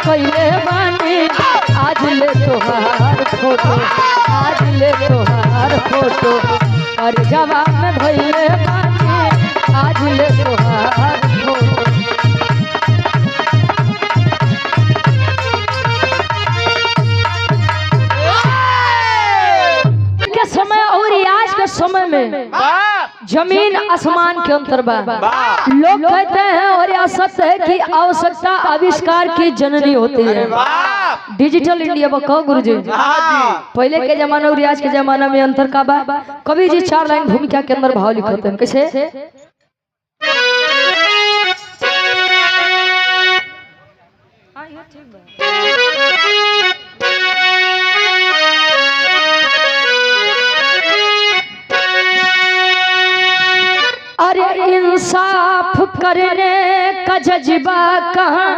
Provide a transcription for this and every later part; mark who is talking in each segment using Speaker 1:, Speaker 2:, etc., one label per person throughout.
Speaker 1: कइले बानी आज ले तोहार फोटो, आज ले तोहार फोटो और जवाब में धइले बानी आज ले तोहार फोटो। के समय और आज के समय में जमीन आसमान के अंतर बा। लोग कहते हैं और यह सत्य है कि आवश्यकता आविष्कार की जननी होती है। डिजिटल इंडिया बा कहो गुरुजी। पहले के जमाना और आज के जमाना में अंतर का बा। कवि जी 4 लाइन भूमिका के अंदर भाव लिखते हैं कैसे? अरे इंसाफ करने का जज्बा कहाँ,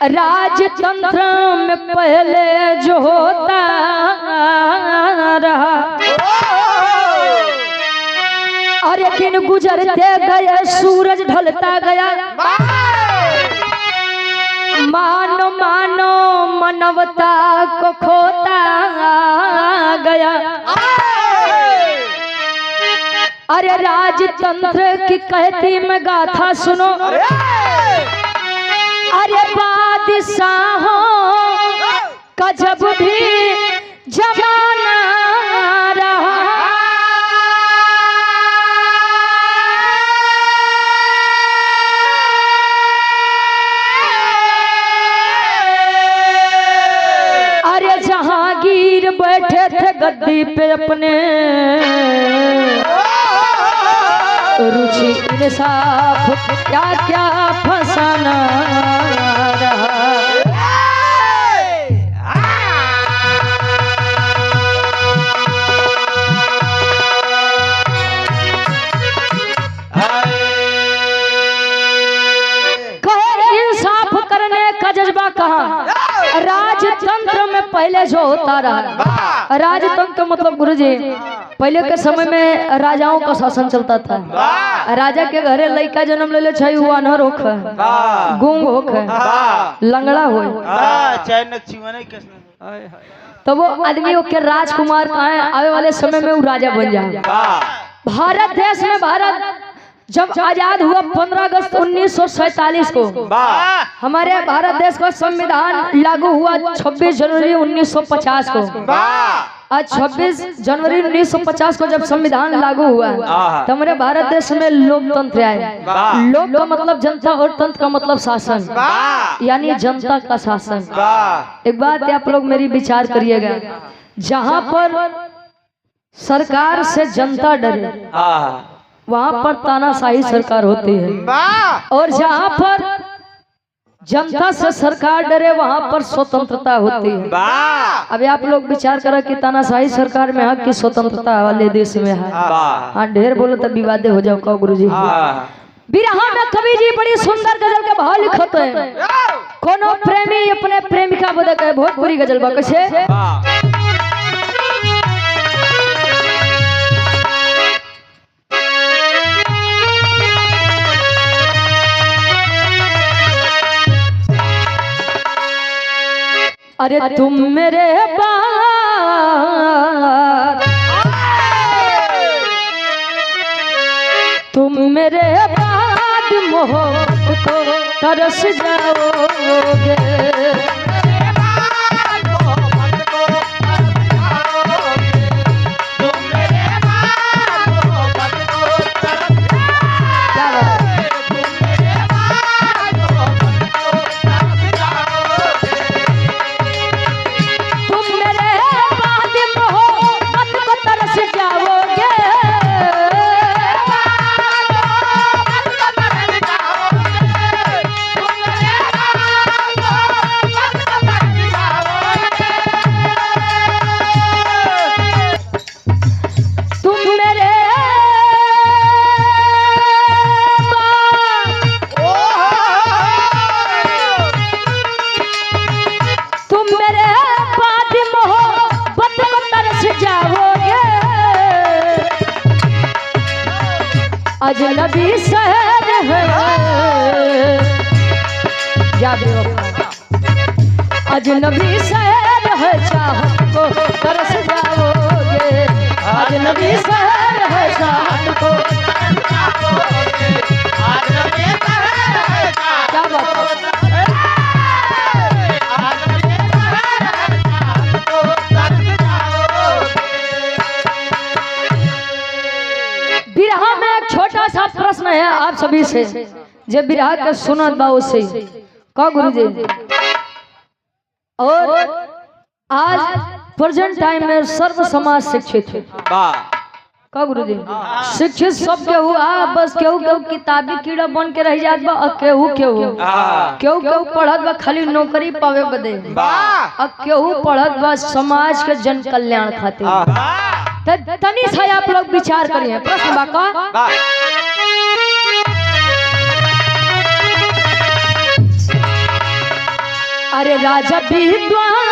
Speaker 1: राजतंत्र में पहले जो होता रहा। अरे दिन गुजरते गए सूरज ढलता गया, मानो मानो मानवता को खोता गया। अरे राजतंत्र की कहती मैं गाथा सुनो, अरे बादशाहों का जब भी जमाना रहा, अरे जहांगीर बैठे थे गद्दी पे अपने, रुचि इंसाफ क्या क्या फसाना रहा। कहे इंसाफ करने का जज्बा कहाँ, राजतंत्र में पहले जो होता रहा। राजतंत्र मतलब गुरुजी पहले के समय में राजाओं का शासन चलता था। राजा के घरे लड़का जन्म ले छै हुआ अनहर होख, गूंग होख, लंगड़ा हो, तो वो आदमी के राजकुमार कहाँ है, आवे वाले समय में वो राजा बन जाए। भारत देश में भारत जब आजाद हुआ 15 अगस्त 1947 को, हमारे भारत देश का संविधान लागू हुआ 26 जनवरी 1950 को। आज 26 जनवरी 1950 को जब संविधान लागू हुआ तो हमारे भारत देश में लोकतंत्र आए। लोक का मतलब जनता और तंत्र का मतलब शासन, यानी जनता का शासन। एक बात आप लोग मेरी विचार करिएगा, जहाँ पर सरकार से जनता डरे वहाँ पर तानाशाही सरकार होती है, और जहाँ पर जनता से सरकार डरे वहाँ पर स्वतंत्रता होती है। अभी आप लोग विचार करें कि तानाशाही सरकार में है कि स्वतंत्रता वाले देश में है। हाँ ढेर बोलो तब विवादे हो जाओ। कहो गुरुजी। बिरहा में कवि जी बड़ी सुंदर गजल के भाव लिखते हैं। कोनो प्रेमी अपने प्रेमिका बदे के भोजपुरी गजल बा कैसे? अरे तुम मेरे बाद, तुम मेरे बाद मोहब्बत को तरस जाओगे। अजनबी शहर है जा बेवफा अजनबी शहर है चाहत को तरस जाओगे, अजनबी शहर है चाहत को क्या बात बिरहा में एक छोटा सा प्रश्न है आप सभी से, जब बिरहा के सुनत बा उससे का गुरुजी। और आज प्रेजेंट टाइम में सर्व समाज शिक्षित है का गुरुजी, शिक्षित सब केहू बस केहू केहू किताबी कीड़ा बन के रह जात बा, केहू केहू पढ़त बा खाली नौकरी पावे बदे, केहू पढ़त बा समाज के जन कल्याण खातिर। तनी सा आप लोग विचार करिए प्रश्न बा का अरे राजा विद्वान,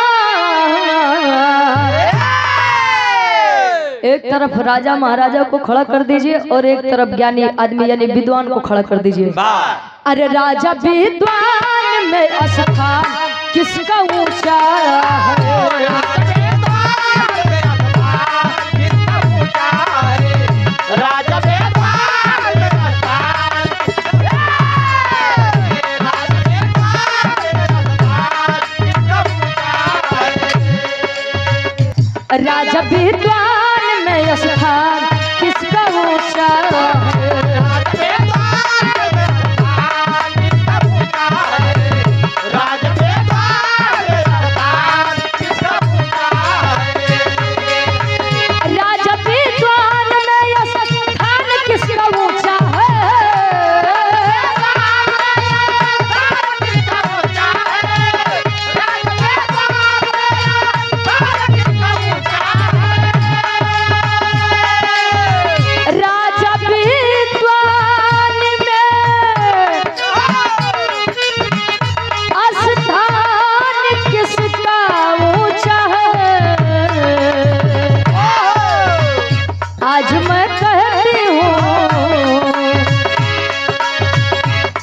Speaker 1: एक तरफ राजा महाराजा को खड़ा कर दीजिए और एक तरफ ज्ञानी आदमी यानी विद्वान को खड़ा कर दीजिए। अरे राजा विद्वान में स्थान किसका ऊंचा है, राजा विद्वान में स्थान किसका ऊंचा है, राजा विद्वान में स्थान किसका ऊंचा है,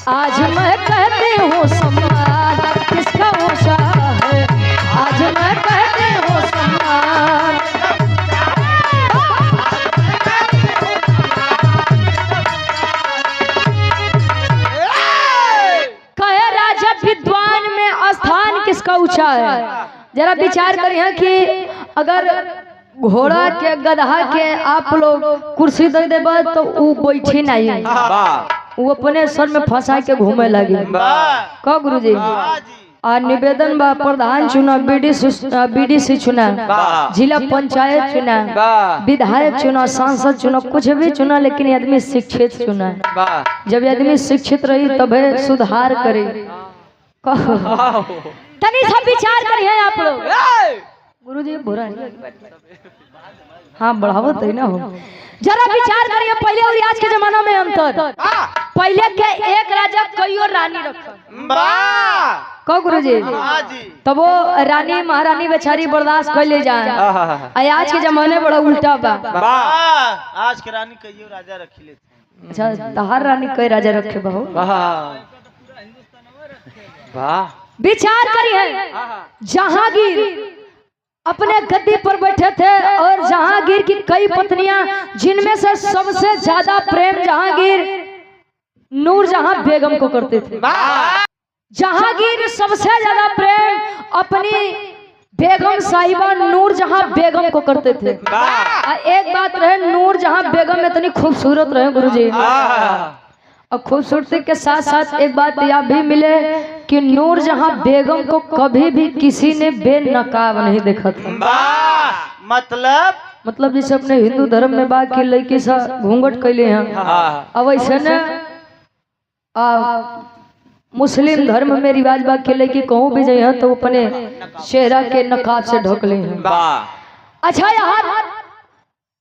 Speaker 1: आज मैं कहती हूँ सम्मान किसका ऊंचा है, आज मैं कहती हूँ सम्मान। कहे राजा विद्वान में स्थान किसका ऊंचा है। जरा विचार करिए कि अगर घोड़ा के गधा के आप लोग कुर्सी दे देबा तो वो बैठी नहीं, वो अपने सर में फंसा के घूमे लगी का गुरुजी। और निवेदन बा प्रधान चुना, बीडीसी चुना, जिला पंचायत चुना, विधायक चुना, सांसद चुना, कुछ भी चुना, लेकिन आदमी शिक्षित चुना। जब आदमी शिक्षित रही तबे सुधार करे। तनी सब विचार करिए आप लोग गुरुजी बुरा हाँ बढ़ावत है ना हो। जरा विचार करिए पहले और आज के जमाना में अंतर। पहले के एक राजा कईयों रानी रखा को गुरुजी, तब वो रानी महारानी बेचारी बर्दाश्त कर ले जाए। आज के जमाने बड़ा उल्टा बा,
Speaker 2: आज के रानी कईयों राजा रखी लेते।
Speaker 1: अच्छा तहार रानी कई राजा रखे बहू। विचार करिए जहांगीर अपने गद्दी पर बैठे थे और जहांगीर की कई पत्नियां, जिनमें से सबसे ज्यादा प्रेम जहांगीर नूरजहां बेगम को करते थे। जहांगीर सबसे ज्यादा प्रेम अपनी बेगम साहिबा नूरजहां बेगम को करते थे। एक बात रहे, नूरजहां बेगम इतनी खूबसूरत रहे गुरुजी, और खूबसूरती के साथ साथ एक बात यह भी मिले कि नूरजहां बेगम को कभी भी किसी ने बेनकाब नहीं देखा था। मतलब जैसे अपने हिंदू धर्म में बात की लड़की सा घूंघट कैले हैं, अब ऐसे न मुस्लिम धर्म में रिवाज बात के लड़की कहूँ भी जाए तो अपने चेहरा के नकाब से ढक ले हैं। अच्छा यहाँ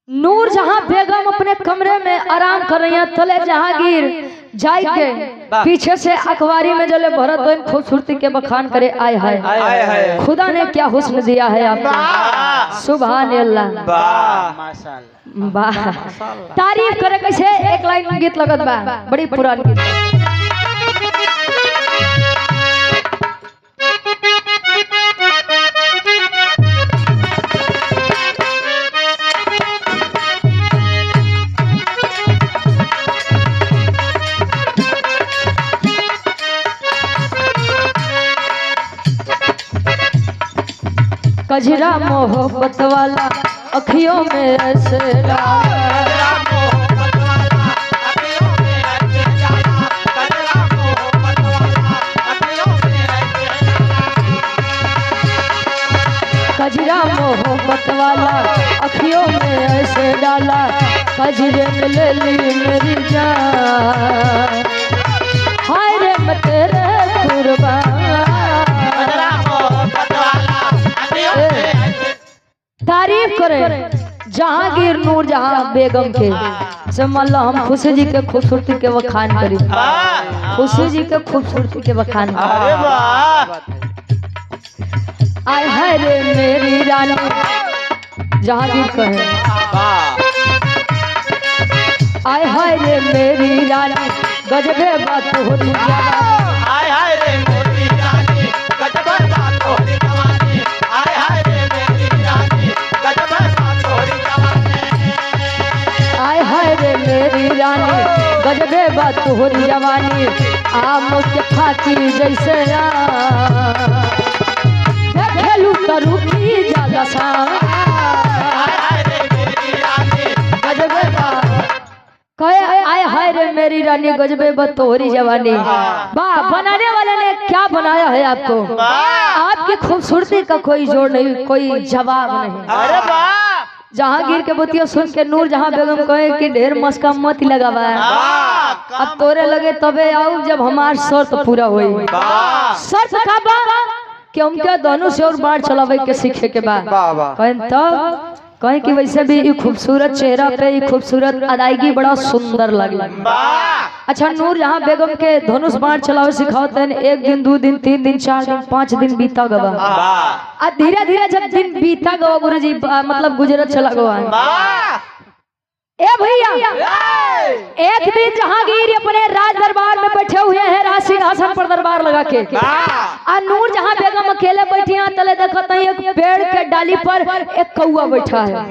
Speaker 1: नूरजहां बेगम अपने कमरे में आराम कर रही हैं, तले जहांगीर जाई के पीछे से अखबारी में जले भरत खूबसूरती के बखान करे। आय हाय खुदा ने क्या हुस्न दिया है आपको, सुभान अल्लाह, वाह तारीफ करे। कैसे एक लाइन में गीत लगत बा, बड़ी पुरानी गीत। कजरा मोहब्बत वाला अखियों में ऐसे डाला। कजरा मोहब्बत वाला अखियों में ऐसे डाला, कजरे में ले ली मेरी जान, हाय रे मैं तेरे कुर्बान। तारीफ करे जहांगीर नूर जहां बेगम के से मल्ला हम खुशी जी के खूबसूरती के बखान करी, खुशी जी के खूबसूरती के बखान करी। आय हाय रे मेरी रानी जहांगीर कहे, आय हाय रे मेरी रानी गजबे बात होती जाना,
Speaker 2: आय हाय रे मेरी रानी गजबे बात होती जवानी, आय हाय रे मेरी रानी गजबे बात होती जवानी,
Speaker 1: आय हाय रे मेरी रानी गजबे बात होती जवानी, आम के खाती जैसे खेलू करू की ज्यादा सा,
Speaker 2: आय हाय रे मेरी रानी
Speaker 1: गजबे कहे आय हाय रे मेरी रानी गजबे बतोरी जवानी। वाह, बनाने वाले ने क्या बनाया है आपको, आपकी खूबसूरती का कोई जोड़ नहीं, कोई जवाब नहीं।
Speaker 2: अरे वाह,
Speaker 1: जहांगीर के बतिया सुन के नूर जहां बेगम कहे कि ढेर मस्का मत लगावा, अब तोरे लगे तबे आओ जब हमार शर्त पूरा होई। शर्त का बा कि हमके धनुष और बाण चलावे के सीखे के बाद कहें तब कहें कि वैसे भी ये खूबसूरत चेहरा पे ये खूबसूरत अदायगी बड़ा सुंदर लगे। अच्छा, नूर जहां बेगम के धनुष बाण चलावे सिखाते हैं, 1 दिन 2 दिन 3 दिन 4 दिन 5 दिन बीता गवा, और धीरे धीरे जब दिन बीता गवा गुरुजी मतलब गुजरत चला गवा। ए भैया, एक दिन जहांगीर अपने राज दरबार में बैठे हुए हैं, राज सिंहासन पर दरबार लगा के, और नूर जहां बेगम अकेले बैठी हैं, तले देखते हैं एक पेड़ के डाली पर एक कौआ बैठा है।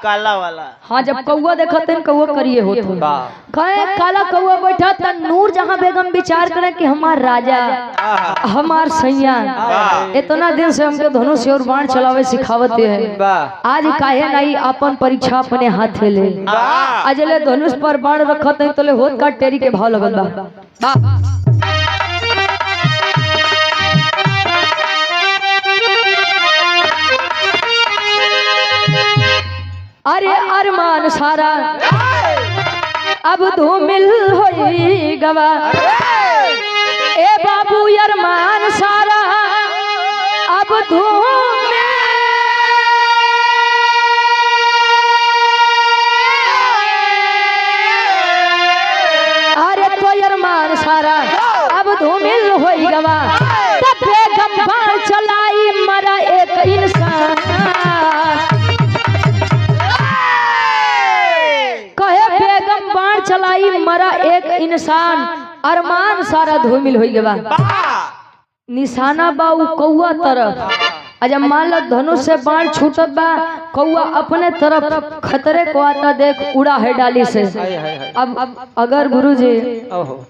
Speaker 2: काला वाला।
Speaker 1: हाँ, जब कौआ देखते हैं कौआ करिए होते कहे काला कौआ बैठा, तब नूर जहां बेगम विचार करे कि हमार राजा हमार सैया इतना दिन से हमके धनुष और बाण चलावे सिखावते हैं, आज काहे नहीं अपन परीक्षा अपने हाथ ले अजले धनुष पर बाण रखत है, तले होत का टेरी के भाव लगल बा। अरे अरमान सारा अब धूमिल होई गवा, ए बाबू अरमान सारा अब धूमिल, सारा अब धूमिल होई गवा, तब बेगम बाण चलाई मरा एक इंसान, कहे बेगम बाण चलाई मरा एक इंसान, अरमान सारा धूमिल होई गवा। निशाना बा उ कौआ तरफ, जब मान लो धनुष से बाण छूटत बा, कौआ अपने तरफ खतरे को आता देख उड़ा है डाली से। अब अगर गुरुजी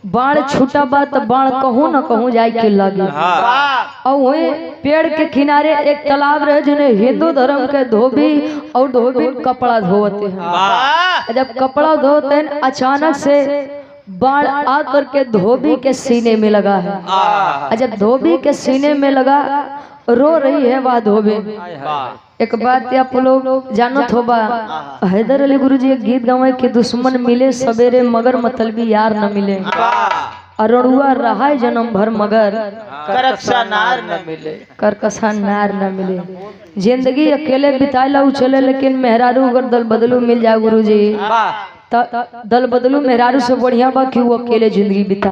Speaker 1: बाण छूटा बा तो बाण कहूँ न कहूँ जाए के लगी। और वही पेड़ के किनारे एक तालाब रहे जिन्हें हिंदू धर्म के धोबी और धोबी कपड़ा धोते हैं। जब कपड़ा धोते हैं अचानक से बाण आकर के धोबी के सीने में लगा है। जब धोबी के सीने में लगा रो रही है वह धोबी। एक बात आप लोग जानत होबा, हैदर अली गुरुजी एक गीत गावे कि दुश्मन मिले सवेरे मगर मतलबी यार न मिले, अरुणुआ रहा जन्म भर मगर
Speaker 2: करकसा नार न मिले,
Speaker 1: करकसा नार न मिले। जिंदगी अकेले बिताइला चले, लेकिन मेहरारू अगर दल बदलू मिल जाए गुरुजी, दल बदलू मेहरारू से बढ़िया बा कि वो अकेले जिंदगी बिता।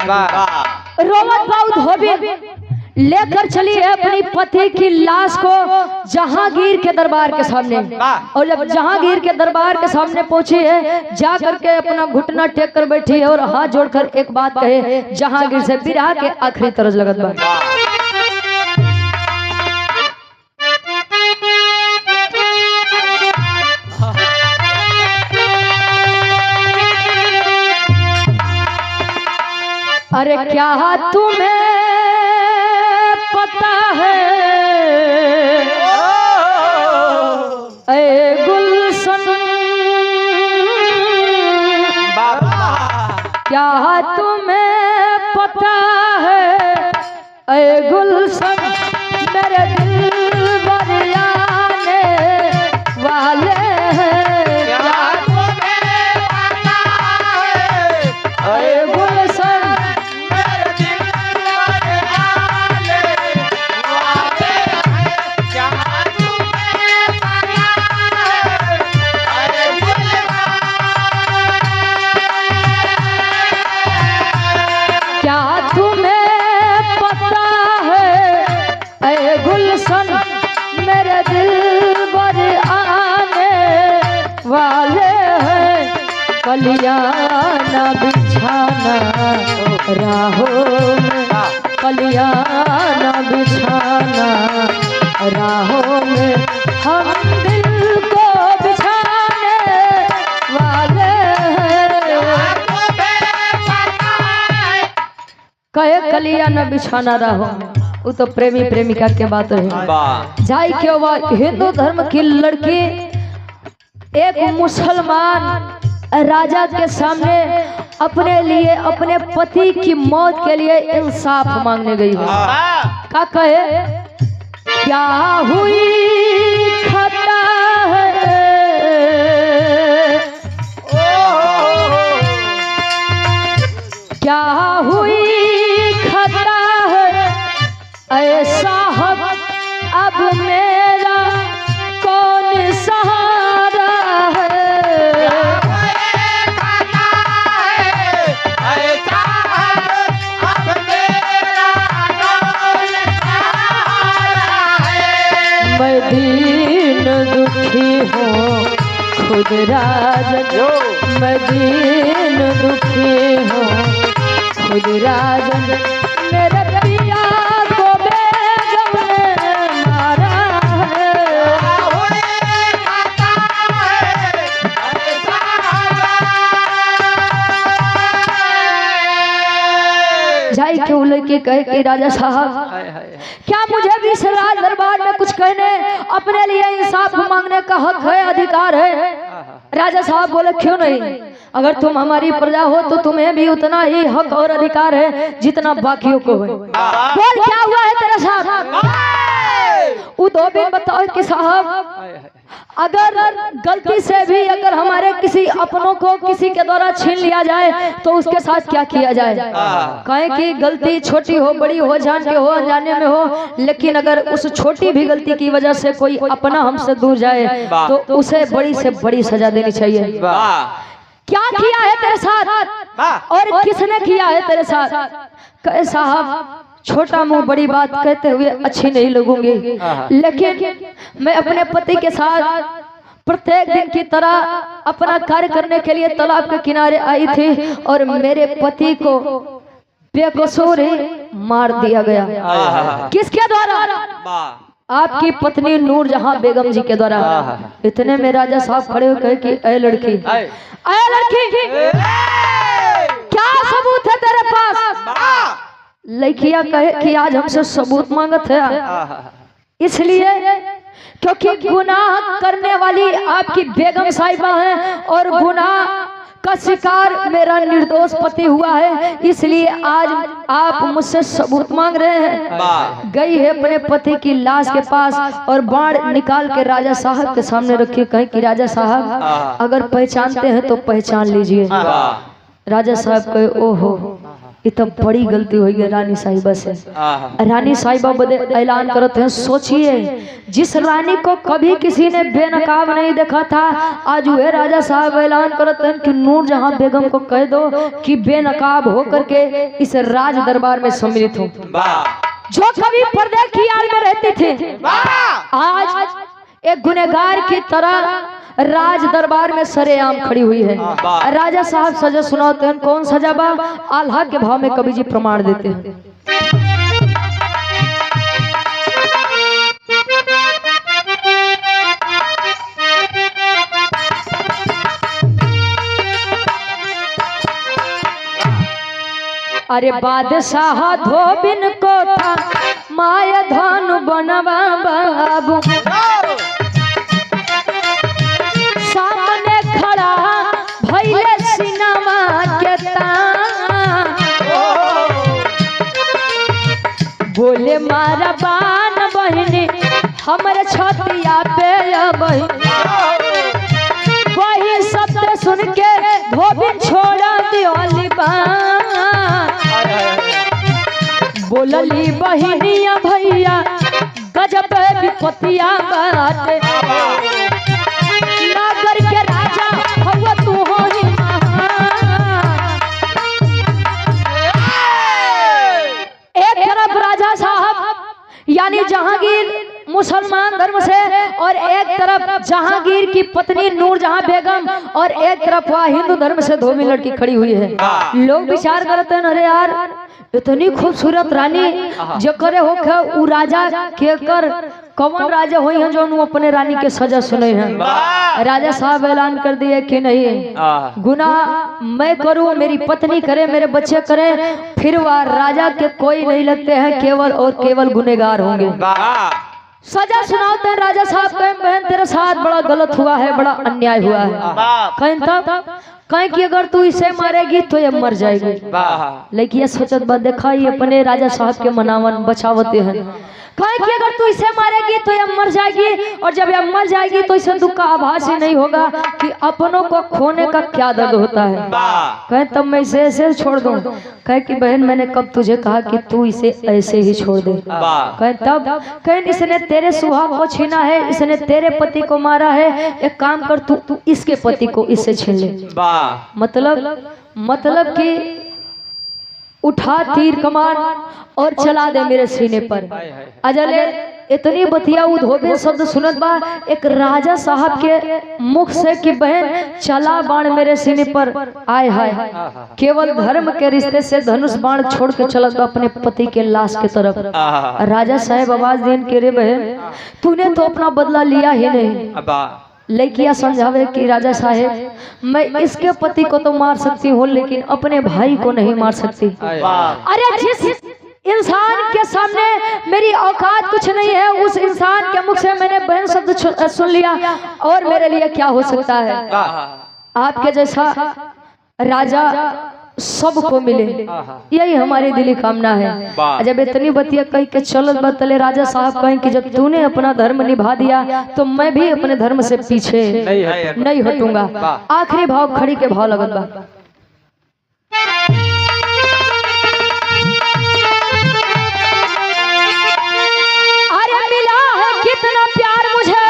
Speaker 1: रोमत बाऊ धोबी लेकर चली है अपनी पति की लाश को जहांगीर के दरबार के सामने, और जब जहांगीर के दरबार के सामने पहुंची है, जा करके अपना घुटना टेक कर बैठी है और हाथ जोड़कर एक बात कहे, जहांगीर से बिरहा के आखिरी तरज लगत बा। अरे क्या तुम्हें पता है क्या तुम्हें पता है ऐ गुलशन मेरे दिल भर आने वाले हैं। क्या
Speaker 2: तुम्हें पता है
Speaker 1: ऐ गुलशन
Speaker 2: मेरे दिल भर आने वाले हैं। क्या तुम्हें पता है अरे
Speaker 1: क्या तुम्हें पता है ऐ गुलशन मेरे दिल भर आने वाले हैं। कलियां न बिछाना राहों में, कलियां न बिछाना राहों में, हम दिल को बिछाने वाले हैं। कहे कलिया न बिछाना रहो, वो तो प्रेमी प्रेमिका के बात है। जाई क्यों हिंदू धर्म की लड़की एक मुसलमान राजा के सामने अपने लिए अपने पति की मौत के लिए इंसाफ मांगने गई है। क्या कहे क्या हुई खता है, क्या हुई खता है ऐसा अब मेरा कौन सहारा है। मैं दीन दुखी हूँ खुद राजन, मैं दीन दुखी हूँ खुद राजन, मेरे पिया को बेगम ने मारा है। जाई क्यों लड़की कहे कि राजा साहब क्या मुझे भी इस राज दरबार में कुछ कहने अपने लिए इंसाफ मांगने का हक है, अधिकार है। राजा साहब बोले क्यों नहीं, अगर तुम हमारी प्रजा हो तो तुम्हें भी उतना ही हक और अधिकार है जितना बाकियों को है। बोल क्या हुआ है तेरे साथ। वो दो दिन बताओ कि साहब अगर गलती से भी अगर हमारे किसी अपनों को किसी के द्वारा छीन लिया जाए तो उसके साथ क्या किया जाए। कहें कि गलती छोटी हो बड़ी हो, जान के हो अनजाने में हो, लेकिन अगर उस छोटी भी गलती की वजह से कोई अपना हमसे दूर जाए तो उसे बड़ी से बड़ी सजा देनी चाहिए। क्या किया है तेरे साथ और किसने किया है तेरे साथ। कहे साहब छोटा मुंह बड़ी बात कहते हुए अच्छी नहीं लगूंगी, लेकिन मैं अपने पति के साथ प्रत्येक दिन की तरह अपना कार्य करने के लिए तालाब के किनारे आई थी और मेरे पति को बेकसूर मार दिया गया। किसके द्वारा। आपकी पत्नी नूरजहां बेगम जी के द्वारा। इतने में राजा साहब खड़े हो कहे कि ऐ लड़की, ऐ लड़की क्या सबूत है तेरे पास। लड़कियां कहे कि आज हमसे सबूत मांगत है, इसलिए क्योंकि गुनाह करने वाली आपकी बेगम साहिबा है और गुनाह का शिकार मेरा निर्दोष पति हुआ है, इसलिए आज आप मुझसे सबूत मांग रहे हैं। गई है अपने पति की लाश के पास और बाण निकाल के राजा साहब के सामने रखी, कहीं कि राजा साहब अगर पहचानते हैं तो पहचान लीजिए। राजा साहब कहे ओहो ये तो बड़ी गलती हुई है रानी साहिबा से। रानी साहिबा बदे ऐलान करते हैं, सोचिए जिस रानी को कभी किसी ने बेनकाब नहीं देखा था, आज वे राजा साहब ऐलान करते हैं कि नूरजहां बेगम को कह दो कि बेनकाब होकर के इस राज दरबार में सम्मिलित हो। जो कभी पर्दे की आड़ में रहती थी आज एक गुनहगार की तरह राज दरबार में सरेआम खड़ी हुई है। राजा साहब सजा सुनाते हैं, कौन सजा बा। आल्हा के भाव में कवि जी प्रमाण देते हैं। अरे बादशाह धोबिन को था माया धन बनवा बाबू, सामने खड़ा भइले सिनेमा के तान। बोले मारा बान बहनी हमरे छतिया पे बहन वही शब्द सुन के धोबी छोड़ा दियोली बान बोलली बहनिया भैया गजब विपतिया बाटे नागर के राजा हवा तू हो ही एक तरफ राजा साहब यानी जहांगीर मुसलमान धर्म से और एक तरफ जहांगीर की पत्नी नूरजहां बेगम और एक तरफ वह हिंदू धर्म से धोबी लड़की खड़ी हुई है। लोग विचार करते हैं अरे यार इतनी खूबसूरत रानी जो करे हो उ राजा के कर कौन राजा हुई हैं जो अपने रानी के सजा सुने हैं। राजा साहब ऐलान कर दिए कि नहीं गुनाह मैं करूं मेरी पत्नी करे मेरे बच्चे करे फिर वह राजा के कोई नहीं लगते हैं केवल और केवल गुनहगार होंगे। सजा सुनाते हैं राजा साहब कहें बहन तेरे साथ बड़ा गलत हुआ है बड़ा अन्याय हुआ है कहें तब कहें कि अगर तू इसे मारेगी तो ये मर जाएगी। लेकिन ये सोचत बात देखा ये अपने राजा साहब के मनावन बचावते हैं कहें कि अगर तू इसे मारेगी तो ये मर जाएगी और जब ये मर जाएगी तो इसे दुख का आभास ही नहीं होगा कि अपनों को खोने का क्या दर्द होता है। कहें तब मैं इसे ऐसे छोड़ दूं। कहे कि बहन मैंने कब तुझे कहा कि तू इसे ऐसे ही छोड़ दे। कहें तब कहें इसने तेरे सुहाग को छीना है इसने तेरे पति को मारा है एक काम कर तू इसके पति को इससे छीन ले। मतलब कि उठा तीर कमान और चला दे मेरे सीने पर। अजले इतनी बतिया धोबे शब्द सुनत बा एक राजा साहब के मुख से कि बहन चला बाण मेरे सीने पर आए हाय केवल धर्म के रिश्ते से धनुष बाण छोड़ के चलत बा अपने पति के लाश के तरफ। राजा साहब आवाज देन के रे बहन तूने तो अपना बदला लिया ही नहीं। लड़कियां समझावे कि राजा साहेब मैं इसके पति को तो मार सकती हूँ लेकिन अपने भाई को नहीं मार सकती। अरे जिस इंसान के सामने मेरी औकात कुछ नहीं है उस इंसान के मुख से मैंने बहन शब्द सुन लिया और मेरे लिए क्या हो सकता है। आपके जैसा राजा सबको मिले यही हमारी दिली कामना है। जब इतनी बतिया कही के चलत बतले राजा साहब कहें कि जब तूने अपना धर्म निभा दिया तो मैं भी अपने धर्म से पीछे नहीं हटूंगा। आखिरी भाव खड़ी के भाव लगत बा अरे मिला है कितना प्यार मुझे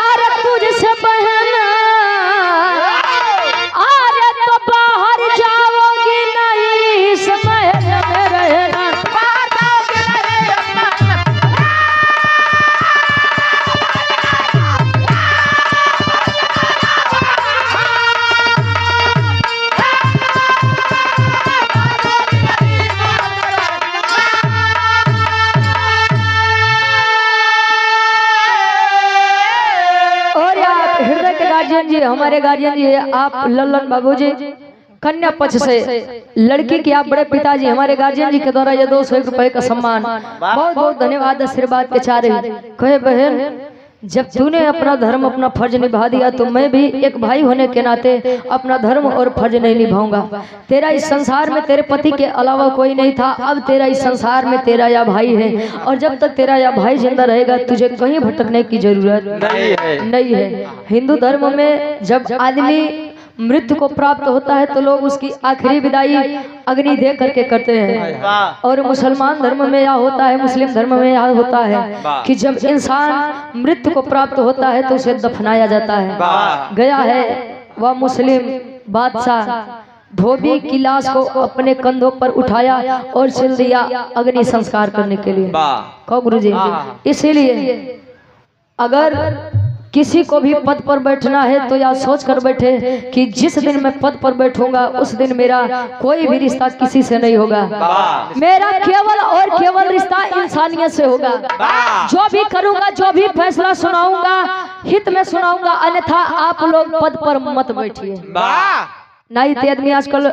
Speaker 1: अरे तुझसे बहन गार्जियन जी हमारे गार्जियन जी आप लल्लन बाबूजी कन्या पक्ष से लड़की के आप बड़े पिताजी हमारे गार्जियन जी के द्वारा ये 201 रुपए का सम्मान बहुत बहुत धन्यवाद आशीर्वाद के चारे। कहे बहन जब तूने अपना धर्म अपना फर्ज निभा दिया तो मैं भी एक भाई होने के नाते अपना धर्म और फर्ज नहीं निभाऊंगा। तेरा इस संसार में तेरे पति के अलावा कोई नहीं था अब तेरा इस संसार में तेरा या भाई है और जब तक तेरा या भाई जिंदा रहेगा तुझे कहीं भटकने की जरूरत नहीं है। हिंदू धर्म में जब आदमी मृत्यु को प्राप्त होता है तो लोग उसकी आखिरी विदाई अग्नि दे करके करते हैं और मुसलमान धर्म में यह होता है मुस्लिम धर्म में यह होता है कि जब इंसान मृत्यु को प्राप्त होता है तो उसे दफनाया जाता है। गया है वह मुस्लिम बादशाह धोबी की लाश को अपने कंधों पर उठाया और चल दिया अग्नि संस्कार करने के लिए। कहो गुरुजी इसीलिए अगर किसी को भी पद पर बैठना है तो यह सोच कर बैठे कि जिस दिन मैं पद पर बैठूंगा उस दिन मेरा कोई भी रिश्ता किसी से नहीं होगा। मेरा केवल और केवल रिश्ता इंसानियत से होगा। जो भी करूंगा जो भी फैसला सुनाऊंगा हित में सुनाऊंगा अन्यथा आप लोग पद पर मत बैठिए। नहीं ते आदमी आजकल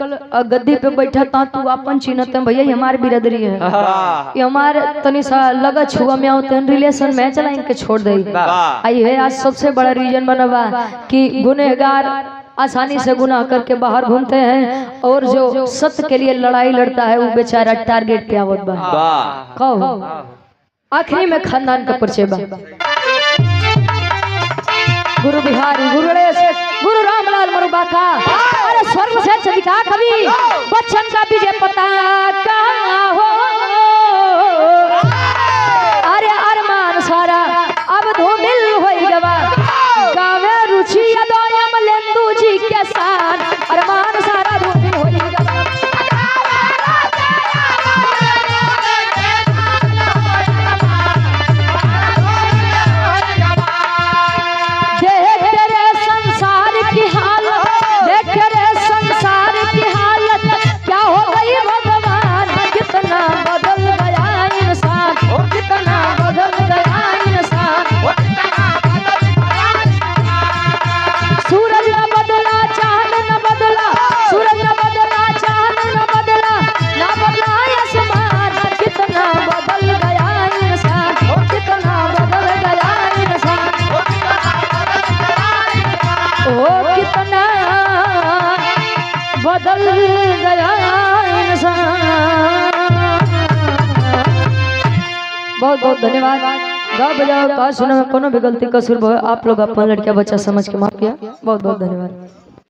Speaker 1: गद्दी पे बैठा था तू अपन चिन्हते भैया हमारे बिरादरी है ये हमारे तनी सा लगा छुआ में होते हैं रिलेशन में चला इनके छोड़ दे। आई है आज सबसे बड़ा रीजन बना कि गुनहगार आसानी से गुनाह करके बाहर घूमते हैं, और जो सत्य के लिए लड़ाई लड़ता है वो बेचारा टारगेट पे आवत बा। कहो आखिरी में खानदान का परिचय बा। गुरु बिहारी गुरु गणेश गुरु रामलाल मरुबा का अरे स्वर्ग से चलिका कवि बच्चन का विजय पता हो। अरे अरमान सारा अब धूमिल हो गवा गावे रुचि अदोयम लेंदू जी के साथ अरमान सारा धूमिल हो गवा। बदल गया इंसान। बहुत बहुत धन्यवाद। गा बजाओ का सुनो में कोनो भी गलती कसूर हो आप लोग अपन लड़किया बच्चा समझ के माफ किया। बहुत बहुत धन्यवाद।